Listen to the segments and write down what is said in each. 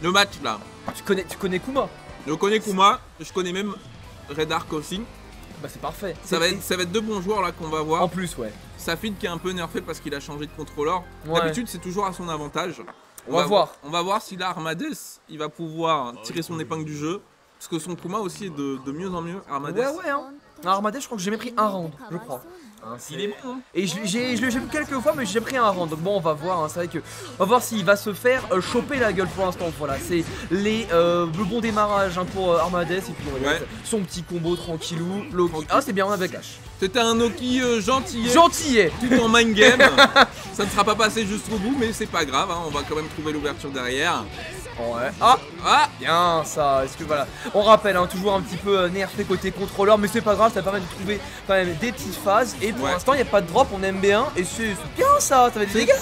le match là. Tu connais Kuma? Je connais Kuma, je connais même Red Ark aussi. Bah c'est parfait. Ça va être deux bons joueurs là qu'on va voir. En plus, ouais. Safid qui est un peu nerfé parce qu'il a changé de contrôleur. Ouais. D'habitude c'est toujours à son avantage. On va voir. On va voir si là Armades il va pouvoir tirer son épingle du jeu. Parce que son Kuma aussi est de mieux en mieux. Armades. Ouais, hein. Armades, je crois que j'ai même pris un round, je crois. Hein, il est bon. Hein. Et je l'ai vu quelques fois, mais j'ai pris un round. Donc bon, on va voir. Hein. C'est vrai que on va voir s'il va se faire choper la gueule pour l'instant. Voilà, c'est le bon démarrage hein, pour Armades et puis son petit combo tranquillou. Loki. Ah, c'est bien, on a backlash. C'était un Loki gentillet. Gentillet. Tout en mind game. Ça ne sera pas passé jusqu'au bout, mais c'est pas grave. Hein. On va quand même trouver l'ouverture derrière. Ouais. Ah bien ça. Est-ce que voilà. On rappelle hein, toujours un petit peu nerfé côté contrôleur, mais c'est pas grave, ça permet de trouver quand même des petites phases. Et pour l'instant, il n'y a pas de drop en MB1 et c'est bien ça. Ça fait des dégâts.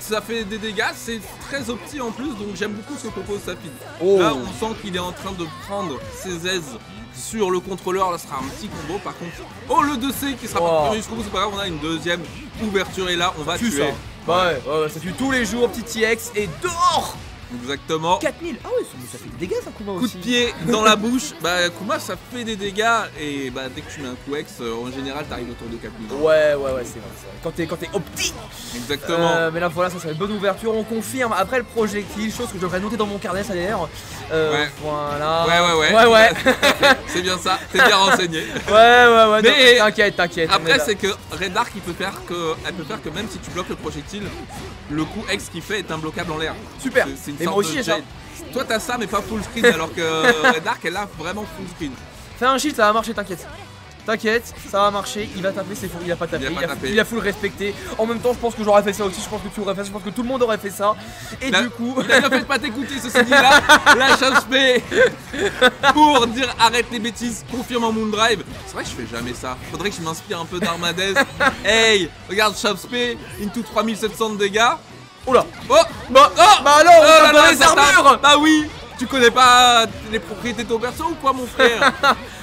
Ça fait des dégâts, c'est très opti en plus, donc j'aime beaucoup ce que propose Safid. Oh. Là, on sent qu'il est en train de prendre ses aises sur le contrôleur. Là, ce sera un petit combo. Par contre, oh le 2C qui sera pas pris jusqu'au bout, c'est pas grave. On a une deuxième ouverture et là, on va tuer. Ça. Ouais, ça tue tous les jours, petit TX et dehors. Exactement. 4000. Ah ouais, ça fait des dégâts ça Kuma aussi. Coup de pied dans la bouche. Bah Kuma ça fait des dégâts et bah dès que tu mets un coup X en général t'arrives autour de 4000. Ouais c'est vrai. Quand t'es optique. Exactement. Mais là voilà, ça serait une bonne ouverture. On confirme après le projectile, chose que je devrais noter dans mon carnet ça d'ailleurs. Voilà. Ouais. C'est bien ça. T'es bien renseigné. Ouais. Mais t'inquiète. Après c'est que Red Ark elle peut faire que même si tu bloques le projectile, le coup X qu'il fait est imbloquable en l'air. Super. Et moi aussi j'ai ça. Toi t'as ça mais pas full screen alors que Red Ark elle a vraiment full screen. Fais un shield, ça va marcher, t'inquiète. T'inquiète, ça va marcher, il va taper, c'est faux, il a pas tapé, il a full respecté. En même temps, je pense que j'aurais fait ça aussi, je pense que tu aurais fait ça, je pense que tout le monde aurait fait ça. Et du coup. Ne faites pas t'écouter, ceci dit là, la HP pour dire arrête les bêtises, confirme en Moondrive. C'est vrai que je fais jamais ça. Faudrait que je m'inspire un peu d'Armades. Hey, regarde HP, into 3700 de dégâts. Oula. Bah alors, les armures. Bah oui. Tu connais pas les propriétés de ton perso ou quoi mon frère?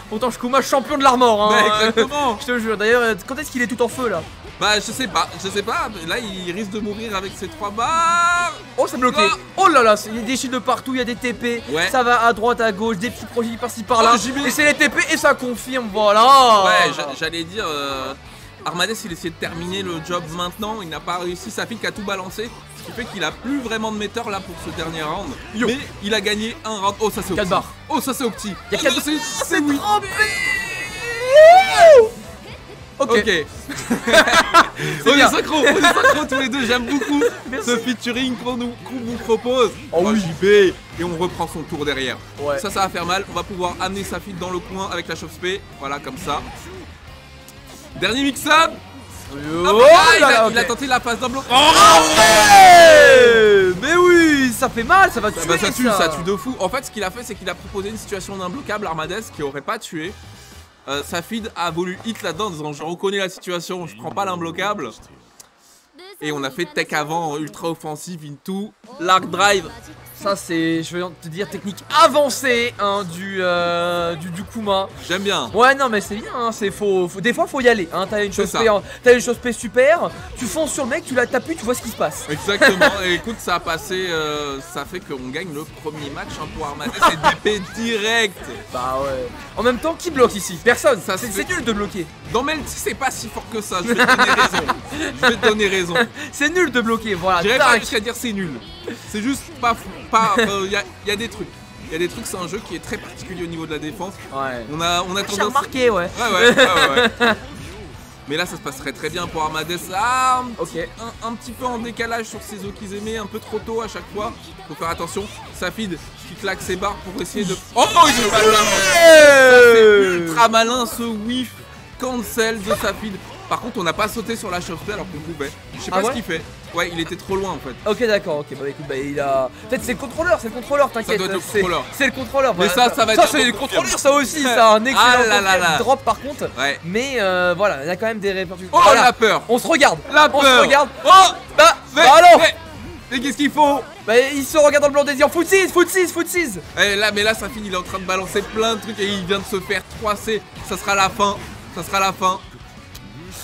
Pourtant je Kuma champion de l'armor hein. Exactement. Je te jure, d'ailleurs quand est-ce qu'il est tout en feu là? Bah je sais pas, là il risque de mourir avec ses 3 barres. Oh c'est bloqué. Oh là là, il y a des shields de partout, il y a des TP. Ça va à droite, à gauche, des petits projets par-ci par-là. Et c'est les TP et ça confirme, voilà. Ouais, j'allais dire Armades il essayait de terminer le job maintenant, il n'a pas réussi, Safid qui a tout balancé. Ce qui fait qu'il a plus vraiment de metteurs là pour ce dernier round. Mais il a gagné un round. Oh ça c'est opti. 4 barres. Oh ça c'est opti. Il y a 4 barres. C'est trempé. Ok. On est synchro tous les deux, j'aime beaucoup ce featuring qu'on vous propose. Oh oui. JB. Et on reprend son tour derrière. Ça va faire mal, on va pouvoir amener Safid dans le coin avec la chop spé. Voilà comme ça. Dernier mix-up. Il a tenté la phase d'un bloc. Mais oui, ça fait mal, ça va tuer. Ça tue de fou. En fait, ce qu'il a fait, c'est qu'il a proposé une situation d'imbloquable Armades qui aurait pas tué. Safid a voulu hit là-dedans en disant je reconnais la situation, je prends pas l'imbloquable. Et on a fait tech avant, ultra offensive, into, l'arc drive. Ça c'est, je vais te dire, technique avancée hein, du Kuma. J'aime bien. Ouais non mais c'est bien, hein, des fois faut y aller. Hein, t'as une chose P super, tu fonces sur le mec, tu t'appuies, tu vois ce qui se passe. Exactement, et écoute ça a passé, ça fait qu'on gagne le premier match hein, pour Armades, c'est DP direct. Bah ouais. En même temps, qui bloque ici? Personne, c'est nul de bloquer. Dans Melty c'est pas si fort que ça, je vais te donner raison. C'est nul de bloquer, voilà. J'irais pas jusqu'à dire c'est nul. C'est juste pas fou. Y a des trucs. Il y a des trucs, c'est un jeu qui est très particulier au niveau de la défense. Ouais. On a tendance. J'ai remarqué, ouais. Ouais. Mais là, ça se passerait très bien pour Armades. Ah, un petit peu en décalage sur ses Okizeme, un peu trop tôt à chaque fois. Faut faire attention. Safid qui claque ses barres pour essayer de. Oh, il est malin. C'est ultra malin ce whiff cancel de Safid. Par contre, on n'a pas sauté sur la chauffeur alors qu'on pouvait. Je sais pas ce qu'il fait. Ouais, il était trop loin en fait. Ok, d'accord, ok. Bah écoute, il a. Peut-être c'est le contrôleur, t'inquiète. Ça doit être le contrôleur. C'est le contrôleur. Mais ça va être. Ça, c'est le contrôleur, ça aussi. Ça a un excellent drop par contre. Ouais. Mais voilà, il y a quand même des répercussions. Oh, la peur. On se regarde. On se regarde. Oh bah alors. Mais qu'est-ce qu'il faut? Bah il se regarde dans le blanc des yeux. Foot 6. Et là, mais là, ça finit. Il est en train de balancer plein de trucs et il vient de se faire 3C. Ça sera la fin.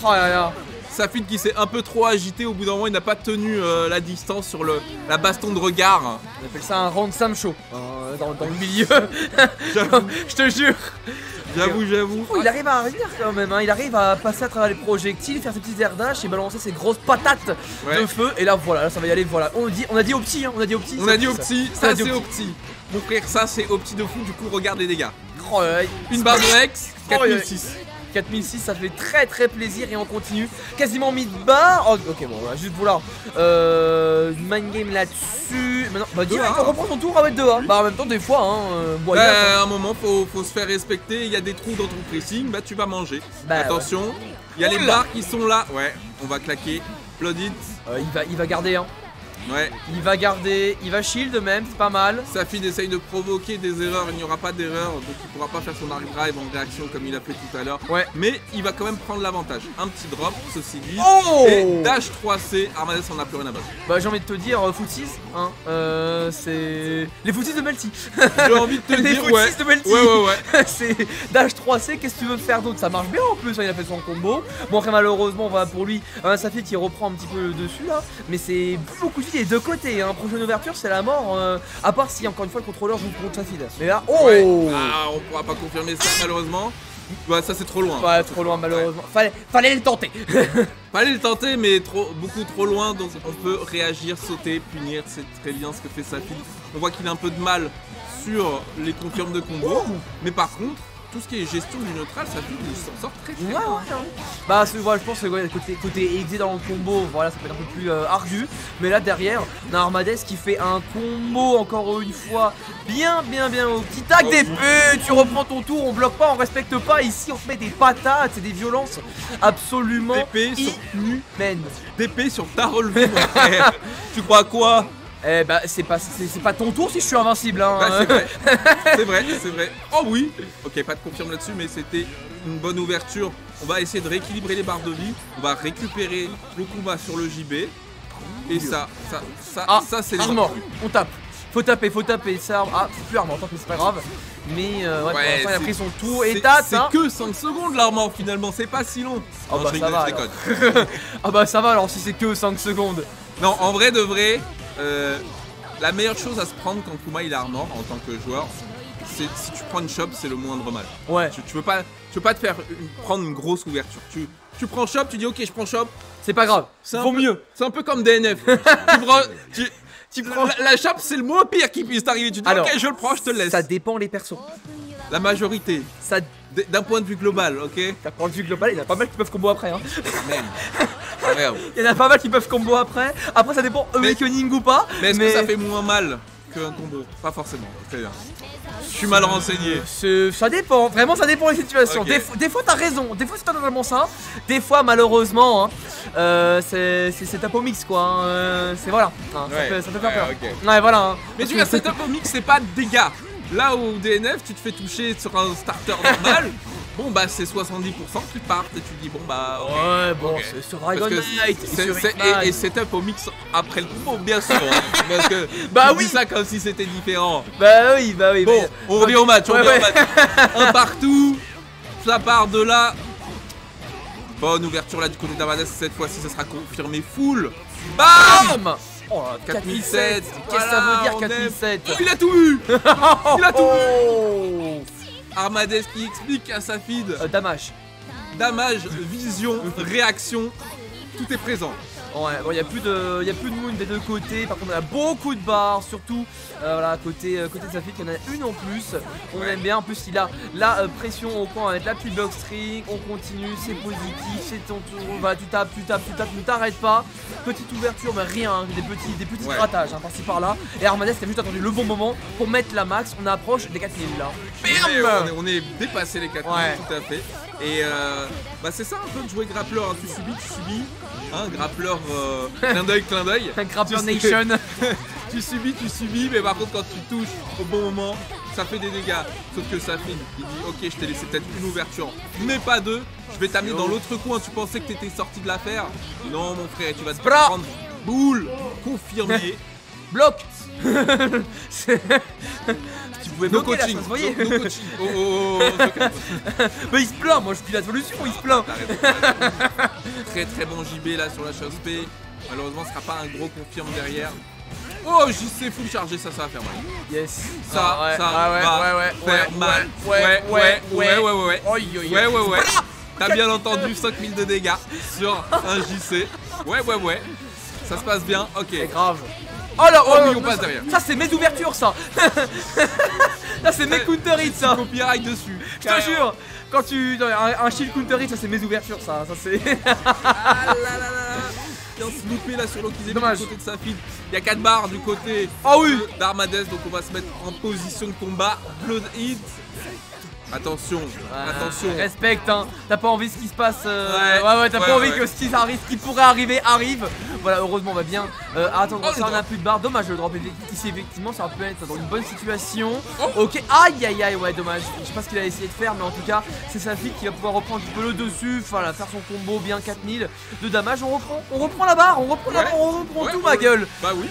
Oh là là. Safid qui s'est un peu trop agité, au bout d'un moment il n'a pas tenu la distance sur la baston de regard. On appelle ça un ransom show dans le milieu. Je te jure. J'avoue. Oh, il arrive à revenir quand même, hein. Il arrive à passer à travers les projectiles, faire ses petits airs dash et balancer ses grosses patates de feu. Et là voilà, là ça va y aller, voilà. On a dit au petit, hein. On a dit au petit. On a dit au petit, ça c'est au petit. Mon frère, ça c'est au petit de fou, du coup regarde les dégâts. Oh, une barre de Hex, 4006. 4006, ça fait très plaisir et on continue. Quasiment mid-bar. Oh, ok, bon, voilà, juste vouloir mind game là-dessus. Maintenant, bah, direct, on reprend son tour avec 2A. Bah, en même temps, des fois, hein, à un moment, faut se faire respecter. Il y a des trous dans ton pressing, bah, tu vas manger. Bah, attention, il y a les barres qui sont là. Ouais, on va claquer. Blood It. Il va garder, hein. Ouais. Il va garder, il va shield même, c'est pas mal. Safid essaye de provoquer des erreurs, il n'y aura pas d'erreur, donc il pourra pas faire son arc drive en réaction comme il a fait tout à l'heure. Ouais. Mais il va quand même prendre l'avantage. Un petit drop, ceci dit. Et dash 3C, Armadès en a plus rien à battre. Bah j'ai envie de te dire, footsies, hein, c'est... Les footsies de Melty. J'ai envie de te dire, ouais. De Melty. Ouais. C'est dash 3C, qu'est-ce que tu veux faire d'autre? Ça marche bien en plus, hein, il a fait son combo. Bon après malheureusement, voilà pour lui, Safid qui reprend un petit peu le dessus là. Mais c'est beaucoup de des deux côtés, hein. Prochaine ouverture c'est la mort, à part si encore une fois le contrôleur joue contre Safid. Mais là, on pourra pas confirmer ça malheureusement. Ouais, ça c'est trop loin. Ouais, trop loin malheureusement. Fallait le tenter. Fallait le tenter, mais beaucoup trop loin, donc on peut réagir, sauter, punir, c'est très bien ce que fait Safid. On voit qu'il a un peu de mal sur les confirmes de combo, mais par contre, tout ce qui est gestion du neutral, Safid il s'en sort très bien. Bah voilà, je pense que côté exé dans le combo, voilà, ça peut être un peu plus ardu. Mais là derrière, on a Armadès qui fait un combo encore une fois bien au petit tag d'épée. Tu reprends ton tour, on bloque pas, on respecte pas. Ici on te met des patates, c'est des violences absolument inhumaines. D'épée sur ta relevée mon frère. Tu crois quoi? Eh bah c'est pas ton tour si je suis invincible, hein. Bah, c'est vrai. Oh oui. Ok, pas de confirme là-dessus, mais c'était une bonne ouverture. On va essayer de rééquilibrer les barres de vie. On va récupérer le combat sur le JB. Et ça c'est les armor. On tape. Faut taper, ça. Ah, c'est plus armor, tant que c'est pas grave. Mais pour l'instant, il a pris son tour et tape. C'est que 5 secondes l'armor finalement, c'est pas si long. Oh bah ça va. Ah bah ça va alors si c'est que 5 secondes. Non, en vrai de vrai. La meilleure chose à se prendre quand Kuma il a armor en tant que joueur, c'est si tu prends une shop, c'est le moindre mal. Ouais. Tu veux pas te faire prendre une grosse ouverture. Tu prends shop, tu dis ok je prends shop. C'est pas grave, vaut mieux. C'est un peu comme DNF. tu prends la shop, c'est le moins pire qui puisse t'arriver. Tu dis alors, ok je le prends, je te le laisse. Ça dépend les persos. La majorité. D'un point de vue global, ok. D'un point de vue global, il y en a pas mal qui peuvent combo après, hein. Il y en a pas mal qui peuvent combo après. Après ça dépend awakening ou pas. Mais est-ce que ça fait moins mal qu'un combo? Pas forcément, très bien. Je suis mal renseigné. Ça dépend, vraiment ça dépend des situations. Okay. Des fois t'as raison, des fois c'est pas totalement ça. Des fois malheureusement, hein, c'est tapo mix quoi. Hein, c'est voilà, hein, ça peut faire peur. Okay. Ouais voilà. Hein. Mais tu vois, c'est tapo mix, c'est pas de dégâts. Là où DNF, tu te fais toucher sur un starter normal. Bon bah c'est 70% qui partent et tu dis bon bah ouais bon c'est sur Dragon Knight et setup au mix après le combo bien sûr hein, parce que bah oui ça comme si c'était différent. Bah oui bon mais... on revient au match, un partout, ça part de là. Bonne ouverture là du côté d'Armadès, cette fois-ci ça sera confirmé full. Bam. Oh, 4007. Qu'est-ce que ça veut dire 4007? Oh, il a tout eu. Il a tout eu. Armadès qui explique à Safid. Damage, vision, réaction, tout est présent. Ouais, bon, il y a plus de moon des deux côtés. Par contre, on a beaucoup de barres, surtout voilà, côté de Safid, il y en a une en plus. On aime bien. En plus, il a la pression au coin, on va mettre la petite block string. On continue, c'est positif, c'est ton tour. Voilà, tu tapes, ne t'arrêtes pas. Petite ouverture, mais rien, hein, des petits grattages hein, par-ci par-là. Et Armadès qui a juste attendu le bon moment pour mettre la max. On approche des 4000 là. On est dépassé les 4000, tout à fait. Et bah c'est ça un peu de jouer grappleur, hein. Tu subis, hein, grappleur, clin d'œil. Grappleur Nation. tu subis, mais par contre quand tu touches au bon moment, ça fait des dégâts. Sauf que Safid, il dit ok je t'ai laissé peut-être une ouverture, mais pas deux, je vais t'amener dans l'autre coin, tu pensais que t'étais sorti de l'affaire. Non mon frère, tu vas te prendre boule, confirmé. Bloc. Tu pouvais No bloquer là, ça coaching, se voyait. no coaching. Oh, Mais il se plaint, moi je dis la solution, il se plaint. Très très bon JB là sur la chose P. Malheureusement, ce sera pas un gros confirme derrière. Oh, JC full chargé, ça va faire mal. Yes. Ça va faire mal. Ouais. T'as bien entendu, 5000 de dégâts sur un JC. Ouais. Ça se passe bien, ok. C'est grave. Oh là, on passe derrière. Ça c'est mes ouvertures ça. Là c'est mes counter hits ça. Copyright dessus. Je te jure. Quand tu... Un shield counter hit, ça c'est mes ouvertures ça. Ça c'est... Ah là là là. Bien se louper là sur l'Okizeme du côté de sa fille. Il y a 4 barres du côté d'Armades, donc on va se mettre en position de combat. Blood hit. Attention, attention. Respecte, hein. T'as pas envie ce qui se passe. T'as pas envie que ce qui pourrait arriver arrive. Voilà, heureusement, on va bien attendre. Ça, on a plus de barre. Dommage le drop ici, effectivement, ça peut être dans une bonne situation. Ok, aïe, ouais, dommage. Je sais pas ce qu'il a essayé de faire, mais en tout cas, c'est sa fille qui va pouvoir reprendre un petit peu le dessus. Voilà, faire son combo bien 4000 de damage. On reprend la barre, on reprend tout, ma gueule. Bah oui.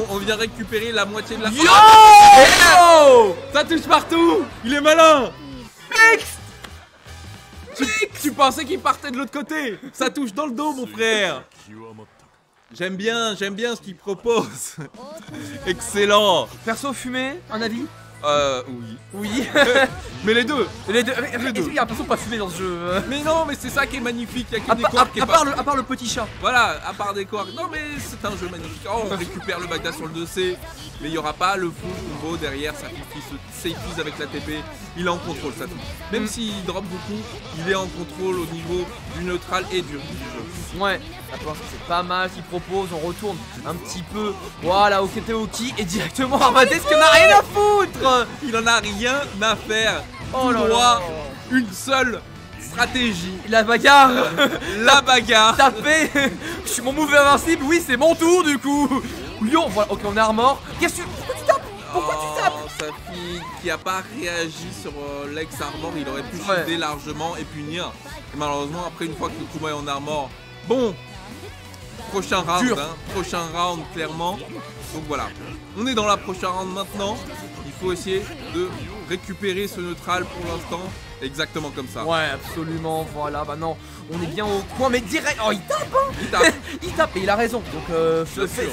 On vient récupérer la moitié de la... Yo Ça touche partout. Il est malin. Mec, tu pensais qu'il partait de l'autre côté. Ça touche dans le dos, mon frère. J'aime bien ce qu'il propose. Excellent. Perso fumé, un avis? Oui. Mais les deux. Est-ce qu'il y a l'impression de pas fumer dans ce jeu? Mais non, mais c'est ça qui est magnifique. Il y a que des corps qui à part le petit chat. Voilà, à part des corps. Non, mais c'est un jeu magnifique. Oh, on récupère le Bagdad sur le 2C. Mais il n'y aura pas le full combo derrière. Ça s'épuise avec la TP. Il est en contrôle, ça tout. Même s'il drop beaucoup, il est en contrôle au niveau du neutral et du jeu. Ouais, c'est pas mal ce qu'il propose. On retourne un petit peu. Voilà, Oketeoki et directement Armades qui n'a rien à foutre. Il en a rien à faire. Oh là là. Une seule stratégie. La bagarre. La bagarre. Taper. Je suis mon move invincible. Oui, c'est mon tour du coup. Lion, voilà, ok, on est armor. Qu'est-ce que pourquoi tu tapes? Pourquoi tu tapes? Sa fille qui a pas réagi sur l'ex armor, il aurait pu shooter largement et punir. Et malheureusement, après, une fois que Kuma est en armor, bon, prochain round, prochain round clairement. Donc voilà, on est dans la prochaine round maintenant. Il faut essayer de récupérer ce neutral pour l'instant. Exactement comme ça. Ouais, absolument, voilà, bah non, on est bien au coin, mais direct. Oh, il tape, hein. Il tape, et il a raison. Donc, fais.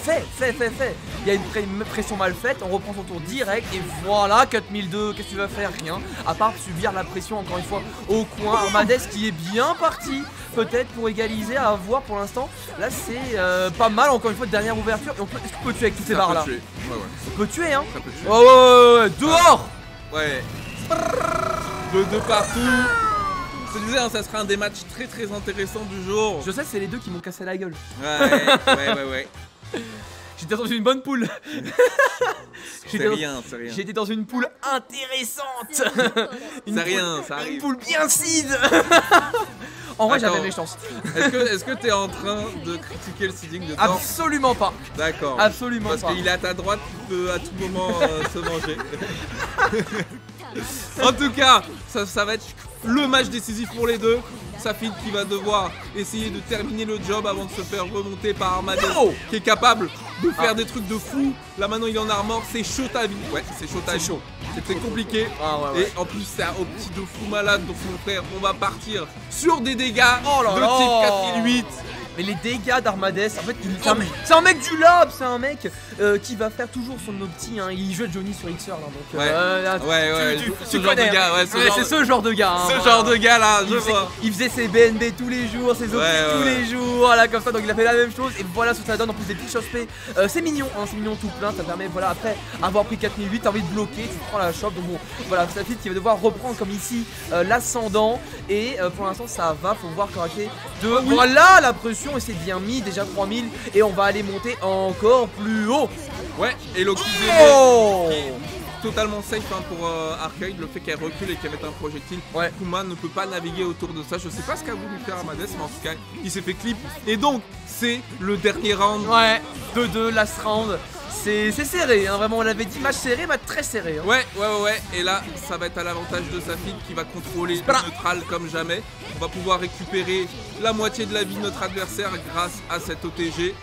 Il y a une pression mal faite, on reprend son tour direct, et voilà, 4002, qu'est-ce que tu vas faire? Rien, à part subir la pression, encore une fois, au coin. Armades qui est bien parti, peut-être pour égaliser, à voir pour l'instant. Là, c'est pas mal, encore une fois, dernière ouverture. Est-ce qu'on peut tuer avec toutes ces barres là? On peut tuer, hein. Ça peut tuer. Ouais, dehors. Ouais. De partout. Je te disais, hein, ça sera un des matchs très très intéressants du jour. Je sais, c'est les deux qui m'ont cassé la gueule. Ouais. J'étais dans une bonne poule. C'est rien. J'étais dans une poule intéressante. C'est rien, ça arrive. Une poule bien seed. En vrai, j'avais mes chances. Est-ce que t'es en train de critiquer le seeding de Thor? Absolument pas. D'accord. Absolument pas. Parce qu'il est à ta droite, tu peux à tout moment se manger. En tout cas, ça va être le match décisif pour les deux. Safid qui va devoir essayer de terminer le job avant de se faire remonter par Armades qui est capable de faire des trucs de fou. Là maintenant il est en armor, c'est chaud ta vie. Ouais, c'est chaud ta vie. C'est très compliqué. Et en plus c'est au petit de fou malade. Donc mon frère, on va partir sur des dégâts de type 4008. Mais les dégâts d'Armades, en fait, c'est un mec du lab, c'est un mec qui va faire toujours son opti. Hein. Il joue Johnny sur Xer, là, donc tu connais. C'est ce genre de gars. Ce genre de gars là, je vois. Il faisait ses BNB tous les jours, ses opti tous les jours, là comme ça. Donc il a fait la même chose et voilà ce que ça donne. En plus des petits choses faits. C'est mignon, hein, c'est mignon tout plein. Ça permet, voilà, après avoir pris 4008, t'as envie de bloquer, tu prends la chope. Donc bon, voilà, Safid qui va devoir reprendre comme ici l'ascendant. Et pour l'instant ça va, faut voir qu'en réalité voilà la pression. Et c'est bien mis, déjà 3000 et on va aller monter encore plus haut. Ouais, et l'Okizeme totalement safe hein, pour Arcade, le fait qu'elle recule et qu'elle mette un projectile. Kuma ne peut pas naviguer autour de ça. Je sais pas ce qu'a voulu faire Armades, mais en tout cas il s'est fait clip. Et donc c'est le dernier round. Ouais, 2-2, last round. C'est serré, hein, vraiment on l'avait dit, match serré, match très serré. Hein. Ouais. Et là, ça va être à l'avantage de Safid qui va contrôler le neutral comme jamais. On va pouvoir récupérer la moitié de la vie de notre adversaire grâce à cet OTG.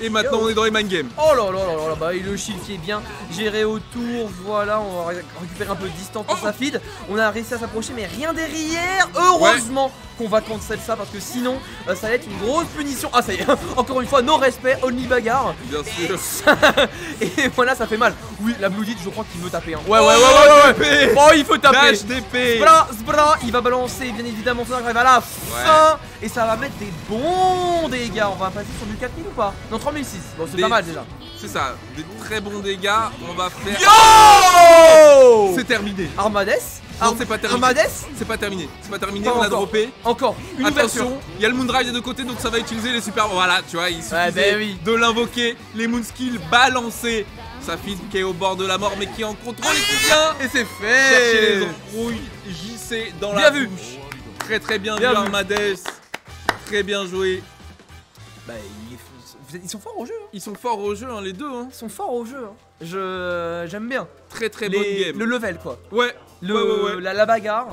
Et maintenant on est dans les mind games. Oh là là là là, bah et le shield qui est bien géré autour, voilà, on va récupérer un peu de distance pour sa feed. On a réussi à s'approcher mais rien derrière. Heureusement qu'on va cancel ça parce que sinon ça va être une grosse punition. Ah ça y est, encore une fois, no respect, only bagarre. Bien sûr. Et voilà, ça fait mal. Oui, la Blue Dit, je crois qu'il veut taper. Hein. Ouais. Oh, il faut taper. Dash d'épée. Zbra, il va balancer bien évidemment son arrive à la fin. Et ça va mettre des bons dégâts. On va passer sur du 4000 ou pas? Non, 3006. Bon, c'est pas mal déjà. C'est ça, des très bons dégâts. On va faire. Yo! C'est terminé. Armades? Non, c'est pas terminé. Armades? C'est pas terminé. C'est pas terminé, Pas on a encore. droppé. Encore une ouverture. Attention, il y a le Moondrive des deux côtés, donc ça va utiliser les super. Voilà, tu vois, il suffisait ben oui. de l'invoquer. Les Moonskills balancés. Sa fille qui est au bord de la mort, mais qui est en contrôle et qui vient. Et c'est Chercher fait. les embrouilles. JC dans Bien la vu. bouche. Très bien vu, Bien vu. Armades. Très bien joué. Bah, ils sont forts au jeu. Hein. Ils sont forts au jeu, hein, les deux. Hein. Ils sont forts au jeu. Hein. J'aime bien. Très bonne game. Le level quoi. Ouais. La bagarre.